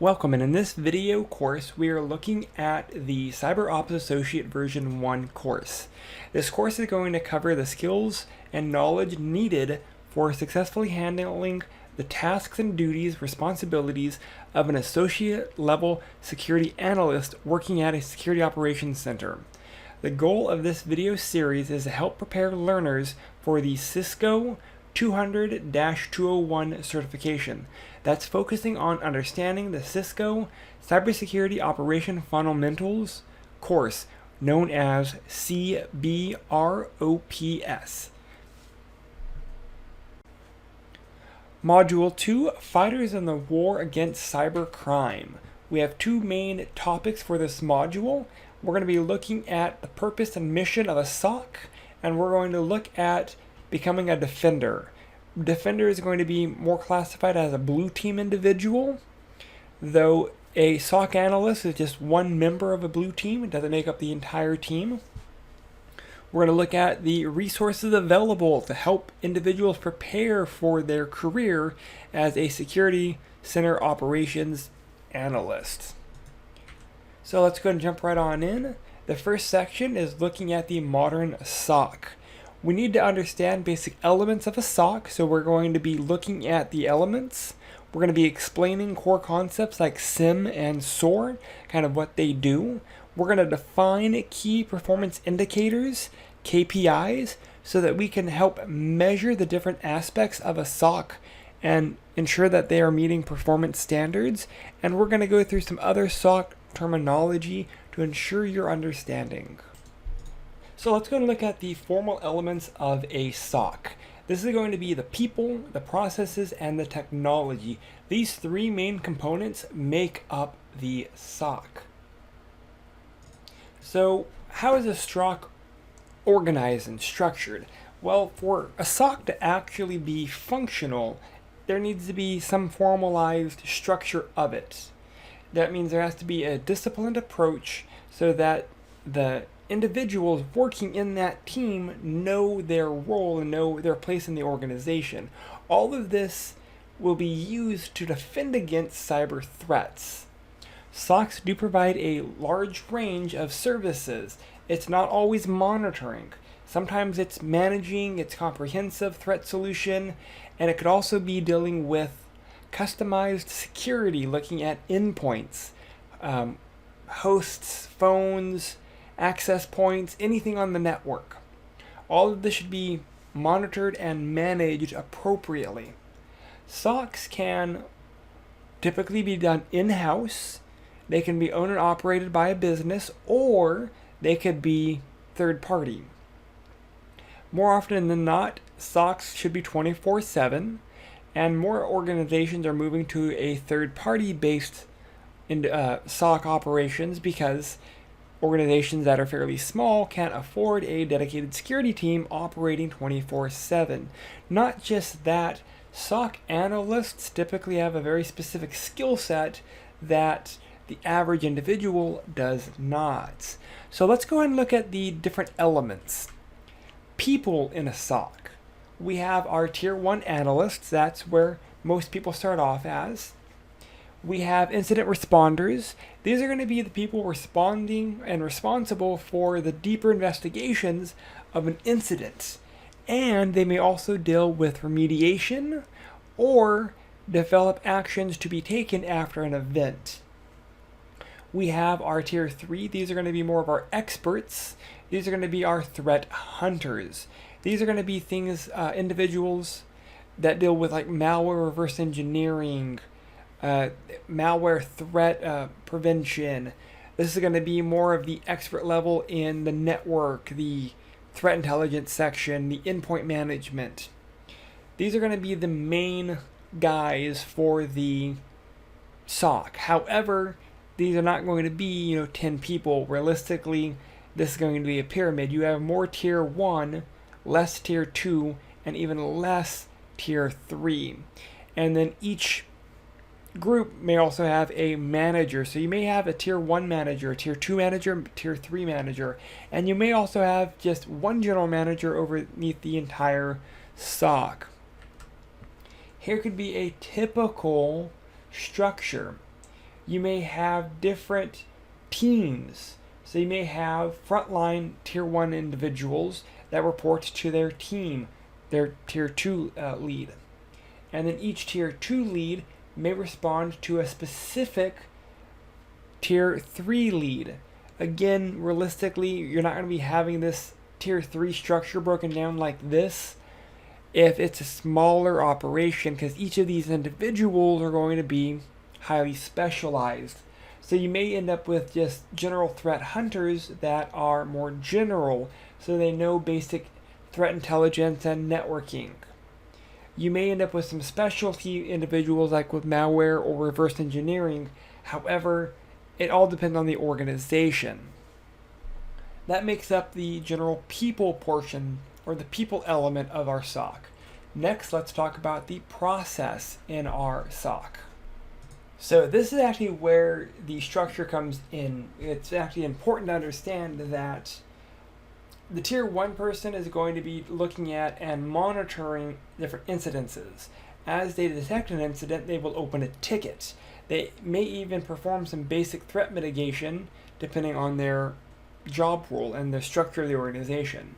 Welcome, and in this video course we are looking at the CyberOps Associate version 1 course. This course is going to cover the skills and knowledge needed for successfully handling the tasks and duties, responsibilities of an associate level security analyst working at a security operations center. The goal of this video series is to help prepare learners for the Cisco 200-201 certification that's focusing on understanding the Cisco Cybersecurity Operation Fundamentals course known as CBROPS. Module 2, Fighters in the War Against Cybercrime. We have two main topics for this module. We're going to be looking at the purpose and mission of a SOC, and we're going to look at becoming a defender. Defender is going to be more classified as a blue team individual, though a SOC analyst is just one member of a blue team. It doesn't make up the entire team. We're going to look at the resources available to help individuals prepare for their career as a security center operations analyst. So let's go and jump right on in. The first section is looking at the modern SOC. We need to understand basic elements of a SOC, so we're going to be looking at the elements. We're going to be explaining core concepts like SIM and SOAR, kind of what they do. We're going to define key performance indicators, KPIs, so that we can help measure the different aspects of a SOC and ensure that they are meeting performance standards. And we're going to go through some other SOC terminology to ensure your understanding. So let's go and look at the formal elements of a SOC. This is going to be the people, the processes, and the technology. These three main components make up the SOC. So how is a SOC organized and structured? Well, for a SOC to actually be functional, there needs to be some formalized structure of it. That means there has to be a disciplined approach so that the individuals working in that team know their role and know their place in the organization. All of this will be used to defend against cyber threats. SOCs do provide a large range of services. It's not always monitoring. Sometimes it's managing its comprehensive threat solution, and it could also be dealing with customized security, looking at endpoints, hosts, phones, access points, anything on the network. All of this should be monitored and managed appropriately. SOCs can typically be done in-house. They can be owned and operated by a business, or they could be third-party. More often than not, SOCs should be 24/7, and more organizations are moving to a third-party based SOC operations because organizations that are fairly small can't afford a dedicated security team operating 24/7. Not just that, SOC analysts typically have a very specific skill set that the average individual does not. So let's go ahead and look at the different elements. People in a SOC. We have our tier 1 analysts. That's where most people start off as. We have incident responders. These are going to be the people responding and responsible for the deeper investigations of an incident. And they may also deal with remediation or develop actions to be taken after an event. We have our tier 3. These are going to be more of our experts. These are going to be our threat hunters. These are going to be individuals that deal with like malware reverse engineering, malware threat prevention. This is going to be more of the expert level in the network, the threat intelligence section, the endpoint management. These are going to be the main guys for the SOC. However, these are not going to be 10 people. Realistically, this is going to be a pyramid. You have more tier 1, less tier 2, and even less tier 3. And then each group may also have a manager. So you may have a tier 1 manager, a tier 2 manager, tier 3 manager, and you may also have just one general manager underneath the entire SOC. Here could be a typical structure. You may have different teams. So you may have frontline tier 1 individuals that report to their team, their tier 2 lead. And then each tier 2 lead may respond to a specific tier 3 lead. Again, realistically, you're not going to be having this tier 3 structure broken down like this if it's a smaller operation, because each of these individuals are going to be highly specialized. So you may end up with just general threat hunters that are more general, so they know basic threat intelligence and networking. You may end up with some specialty individuals like with malware or reverse engineering. However, it all depends on the organization. That makes up the general people portion, or the people element of our SOC. Next, let's talk about the process in our SOC. So this is actually where the structure comes in. It's actually important to understand that the tier 1 person is going to be looking at and monitoring different incidences. As they detect an incident, they will open a ticket. They may even perform some basic threat mitigation depending on their job role and the structure of the organization.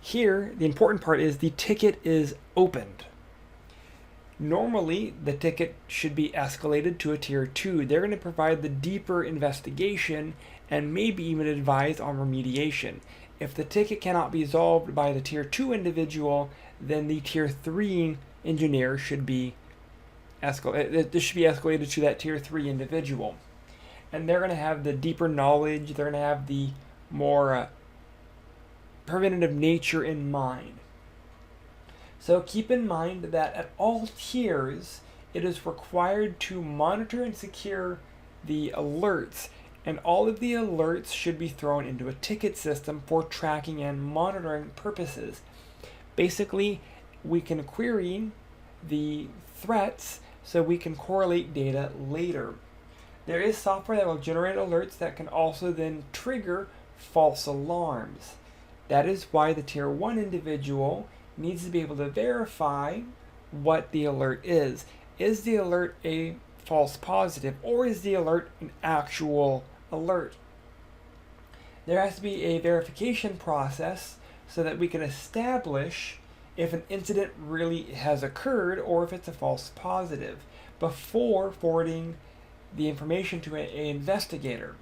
Here, the important part is the ticket is opened. Normally, the ticket should be escalated to a tier 2. They're going to provide the deeper investigation and maybe even advise on remediation. If the ticket cannot be resolved by the tier 2 individual, then the tier 3 engineer should be escalated. This should be escalated to that tier 3 individual. And they're going to have the deeper knowledge, they're going to have the more preventative nature in mind. So keep in mind that at all tiers, it is required to monitor and secure the alerts, and all of the alerts should be thrown into a ticket system for tracking and monitoring purposes. Basically, we can query the threats so we can correlate data later. There is software that will generate alerts that can also then trigger false alarms. That is why the tier 1 individual needs to be able to verify what the alert is. Is the alert a false positive, or is the alert an actual alert? There has to be a verification process so that we can establish if an incident really has occurred or if it's a false positive before forwarding the information to an investigator.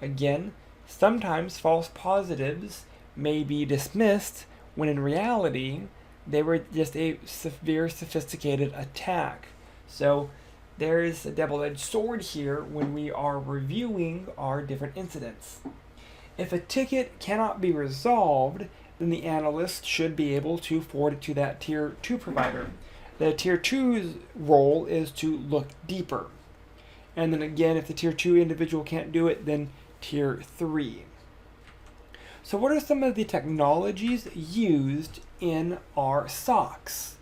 Again, sometimes false positives may be dismissed when in reality they were just a severe sophisticated attack. So there is a double-edged sword here when we are reviewing our different incidents. If a ticket cannot be resolved, then the analyst should be able to forward it to that tier 2 provider. The tier 2's role is to look deeper. And then again, if the tier 2 individual can't do it, then tier 3. So what are some of the technologies used in our SOCs?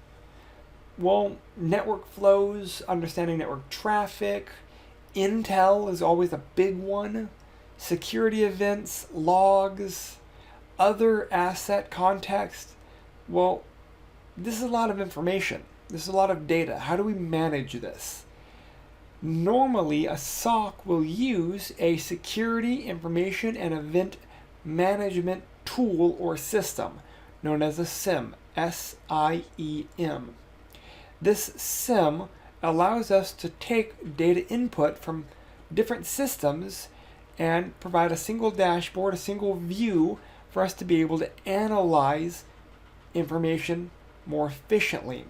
Well, network flows, understanding network traffic, intel is always a big one, security events, logs, other asset context. Well, this is a lot of information. This is a lot of data. How do we manage this? Normally, a SOC will use a security information and event management tool or system known as a SIEM, S-I-E-M. This SIEM allows us to take data input from different systems and provide a single dashboard, a single view for us to be able to analyze information more efficiently.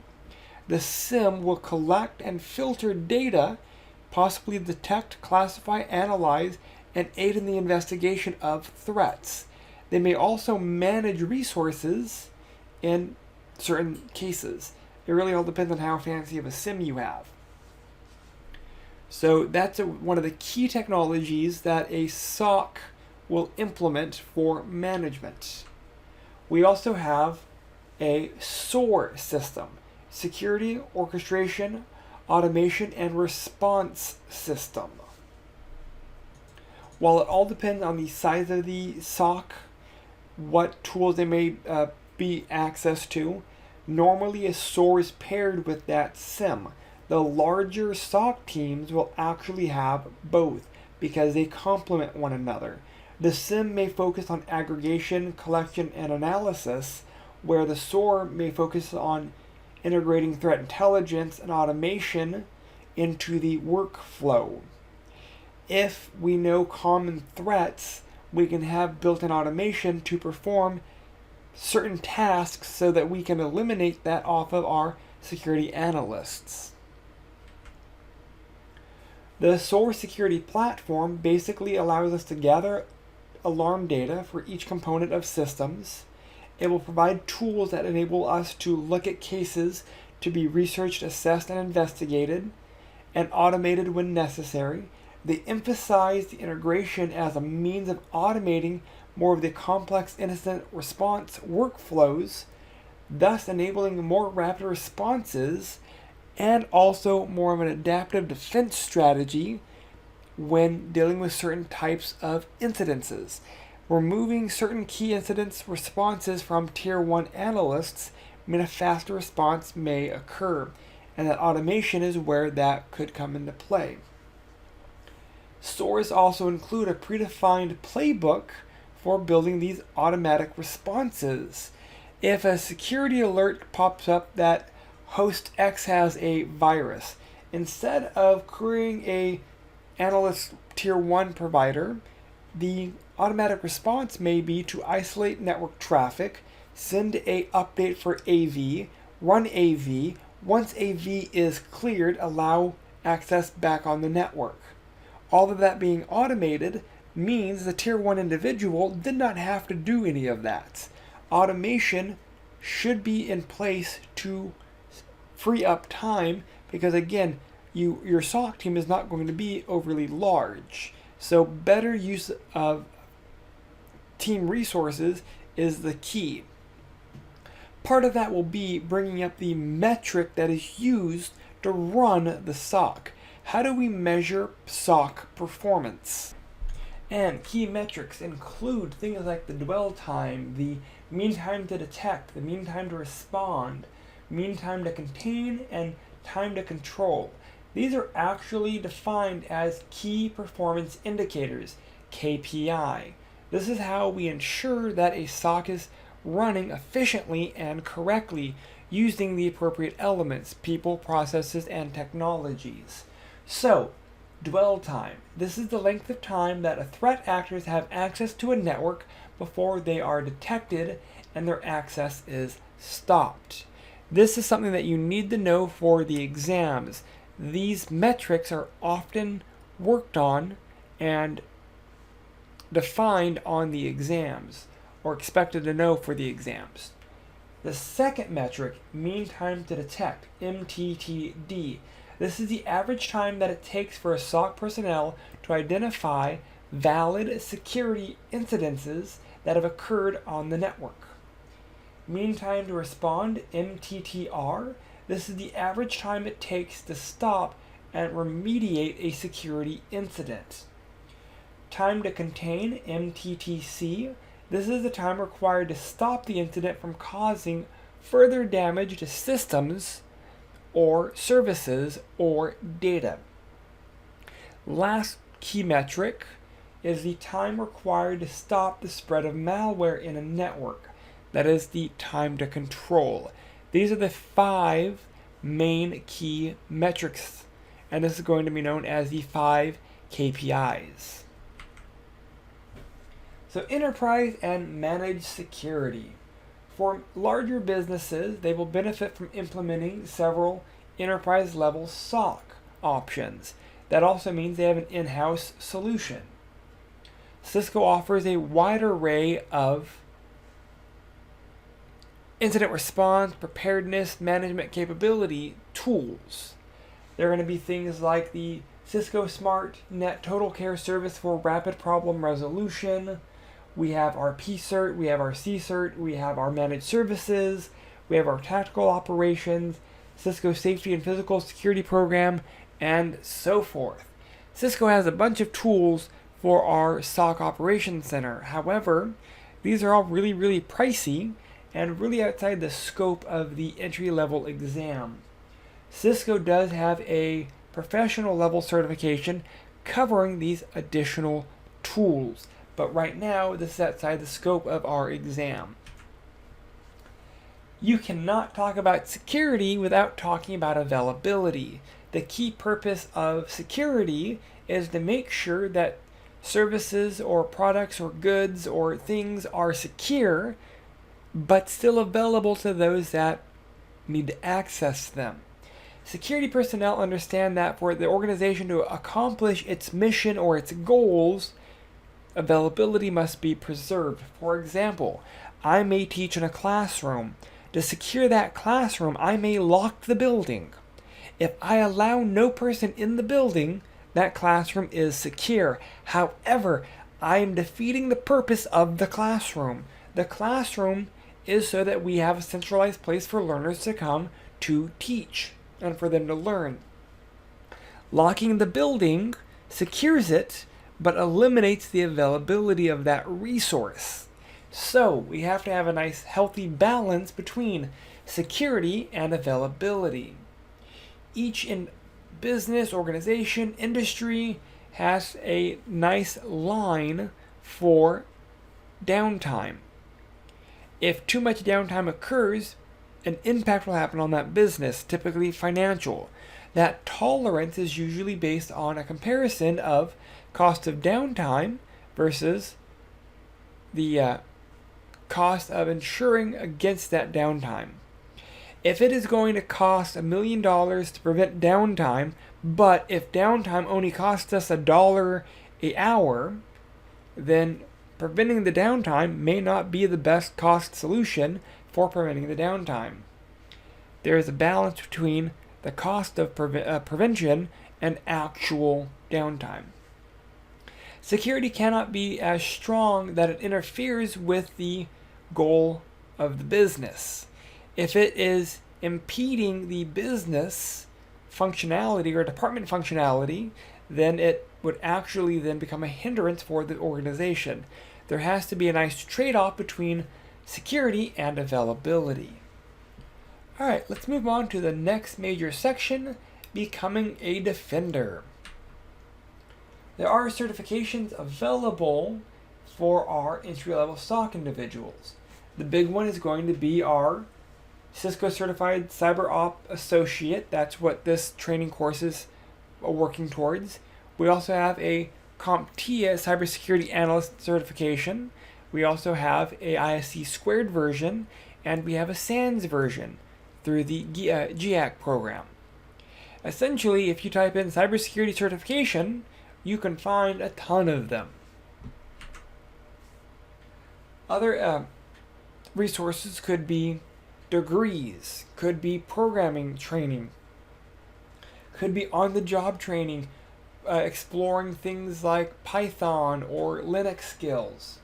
The SIEM will collect and filter data, possibly detect, classify, analyze, and aid in the investigation of threats. They may also manage resources in certain cases. It really all depends on how fancy of a SIEM you have. So that's one of the key technologies that a SOC will implement for management. We also have a SOAR system, Security, Orchestration, Automation, and Response System. While it all depends on the size of the SOC, what tools they may be access to, normally a SOAR is paired with that SIEM. The larger SOC teams will actually have both because they complement one another. The SIM may focus on aggregation, collection, and analysis, where the SOAR may focus on integrating threat intelligence and automation into the workflow. If we know common threats, we can have built-in automation to perform certain tasks so that we can eliminate that off of our security analysts. The SOAR security platform basically allows us to gather alarm data for each component of systems. It will provide tools that enable us to look at cases to be researched, assessed, and investigated, and automated when necessary. They emphasize the integration as a means of automating more of the complex incident response workflows, thus enabling more rapid responses and also more of an adaptive defense strategy when dealing with certain types of incidences. Removing certain key incidents responses from Tier 1 analysts mean a faster response may occur, and that automation is where that could come into play. SOARs also include a predefined playbook for building these automatic responses. If a security alert pops up that host X has a virus, instead of querying a analyst Tier 1 provider, the automatic response may be to isolate network traffic, send a update for AV, run AV. Once AV is cleared, allow access back on the network. All of that being automated means the Tier 1 individual did not have to do any of that. Automation should be in place to free up time because, again, your SOC team is not going to be overly large. So better use of team resources is the key. Part of that will be bringing up the metric that is used to run the SOC. How do we measure SOC performance? And key metrics include things like the dwell time, the mean time to detect, the mean time to respond, mean time to contain, and time to control. These are actually defined as key performance indicators, KPI. This is how we ensure that a SOC is running efficiently and correctly using the appropriate elements, people, processes, and technologies. So, dwell time. This is the length of time that a threat actors have access to a network before they are detected and their access is stopped. This is something that you need to know for the exams. These metrics are often worked on and defined on the exams, or expected to know for the exams. The second metric, mean time to detect, MTTD. This is the average time that it takes for a SOC personnel to identify valid security incidences that have occurred on the network. Mean time to respond, MTTR. This is the average time it takes to stop and remediate a security incident. Time to contain, MTTC. This is the time required to stop the incident from causing further damage to systems or services or data. Last key metric is the time required to stop the spread of malware in a network. That is the time to control. These are the 5 main key metrics, and this is going to be known as the 5 KPIs. So enterprise and managed security. For larger businesses, they will benefit from implementing several enterprise-level SOC options. That also means they have an in-house solution. Cisco offers a wide array of incident response, preparedness, management capability tools. There are going to be things like the Cisco Smart Net Total Care Service for rapid problem resolution. We have our P-Cert, we have our C-Cert, we have our managed services, we have our tactical operations, Cisco Safety and Physical Security Program, and so forth. Cisco has a bunch of tools for our SOC Operations Center. However, these are all really pricey and really outside the scope of the entry-level exam. Cisco does have a professional level certification covering these additional tools, but right now this is outside the scope of our exam. You cannot talk about security without talking about availability. The key purpose of security is to make sure that services or products or goods or things are secure, but still available to those that need to access them. Security personnel understand that for the organization to accomplish its mission or its goals, availability must be preserved. For example, I may teach in a classroom. To secure that classroom, I may lock the building. If I allow no person in the building, that classroom is secure. However, I am defeating the purpose of the classroom. The classroom is so that we have a centralized place for learners to come to teach and for them to learn. Locking the building secures it, but eliminates the availability of that resource. So we have to have a nice healthy balance between security and availability. Each in business, organization, industry has a nice line for downtime. If too much downtime occurs, an impact will happen on that business, typically financial. That tolerance is usually based on a comparison of cost of downtime versus the cost of insuring against that downtime. If it is going to cost $1 million to prevent downtime, but if downtime only costs us $1 an hour, then preventing the downtime may not be the best cost solution for preventing the downtime. There is a balance between the cost of prevention and actual downtime. Security cannot be as strong that it interferes with the goal of the business. If it is impeding the business functionality or department functionality, then it would actually then become a hindrance for the organization. There has to be a nice trade-off between security and availability. All right, let's move on to the next major section, becoming a defender. There are certifications available for our entry-level SOC individuals. The big one is going to be our Cisco Certified CyberOps Associate. That's what this training course is working towards. We also have a CompTIA Cybersecurity Analyst certification. We also have a ISC squared version, and we have a SANS version through the GIAC program. Essentially, if you type in cybersecurity certification, you can find a ton of them. Other resources could be degrees, could be programming training, could be on-the-job training, exploring things like Python or Linux skills.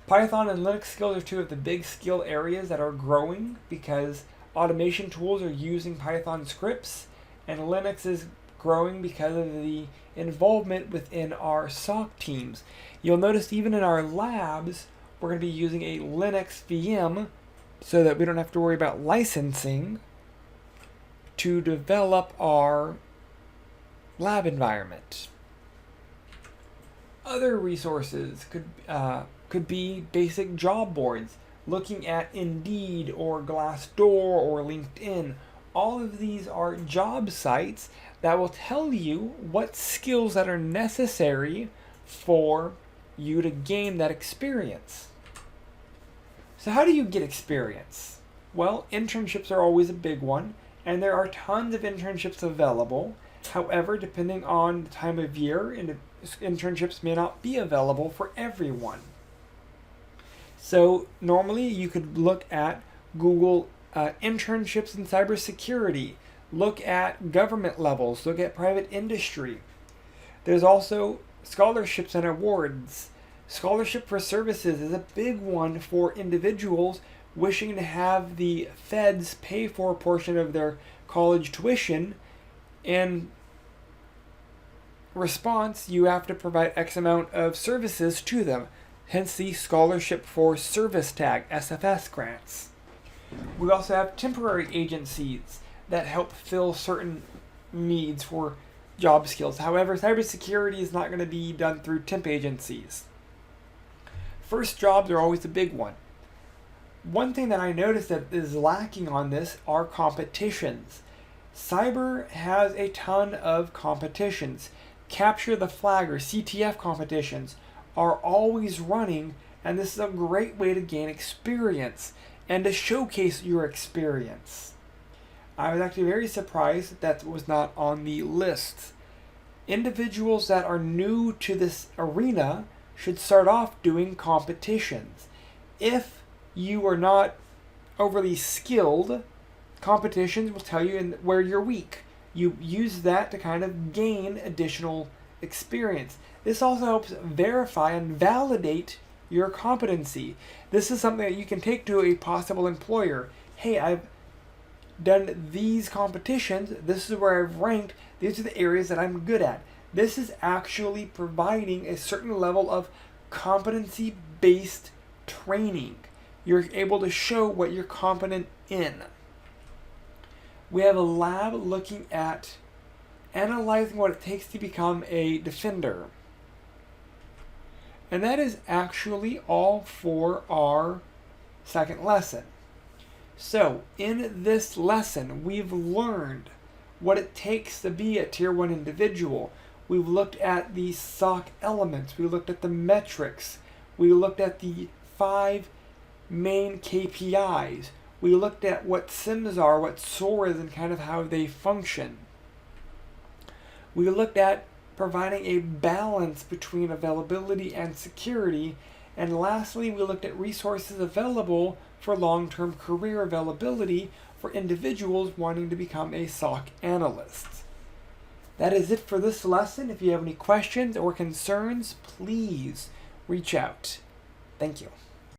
Python and Linux skills are two of the big skill areas that are growing because automation tools are using Python scripts, and Linux is growing because of the involvement within our SOC teams. You'll notice even in our labs, we're going to be using a Linux VM so that we don't have to worry about licensing to develop our lab environment. Other resources could be basic job boards, looking at Indeed or Glassdoor or LinkedIn. All of these are job sites that will tell you what skills that are necessary for you to gain that experience. So how do you get experience? Well, internships are always a big one, and there are tons of internships available. However, depending on the time of year, internships may not be available for everyone. So normally you could look at Google internships in cybersecurity, look at government levels, look at private industry. There's also scholarships and awards. Scholarship for services is a big one for individuals wishing to have the feds pay for a portion of their college tuition. In response, you have to provide X amount of services to them, hence the Scholarship for Service Tag, SFS grants. We also have temporary agencies. that help fill certain needs for job skills. However, cybersecurity is not going to be done through temp agencies. First jobs are always a big one. One thing that I noticed that is lacking on this are competitions. Cyber has a ton of competitions. Capture the Flag or CTF competitions are always running, and this is a great way to gain experience and to showcase your experience. I was actually very surprised that was not on the list. Individuals that are new to this arena should start off doing competitions. If you are not overly skilled, competitions will tell you where you're weak. You use that to kind of gain additional experience. This also helps verify and validate your competency. This is something that you can take to a possible employer. Hey, I've done these competitions. This is where I've ranked. These are the areas that I'm good at. This is actually providing a certain level of competency-based training. You're able to show what you're competent in. We have a lab looking at analyzing what it takes to become a defender. And that is actually all for our second lesson. So, in this lesson, we've learned what it takes to be a Tier 1 individual. We've looked at the SOC elements. We looked at the metrics. We looked at the 5 main KPIs. We looked at what SIMs are, what SOAR is, and kind of how they function. We looked at providing a balance between availability and security. And lastly, we looked at resources available for long-term career availability for individuals wanting to become a SOC analyst. That is it for this lesson. If you have any questions or concerns, please reach out. Thank you.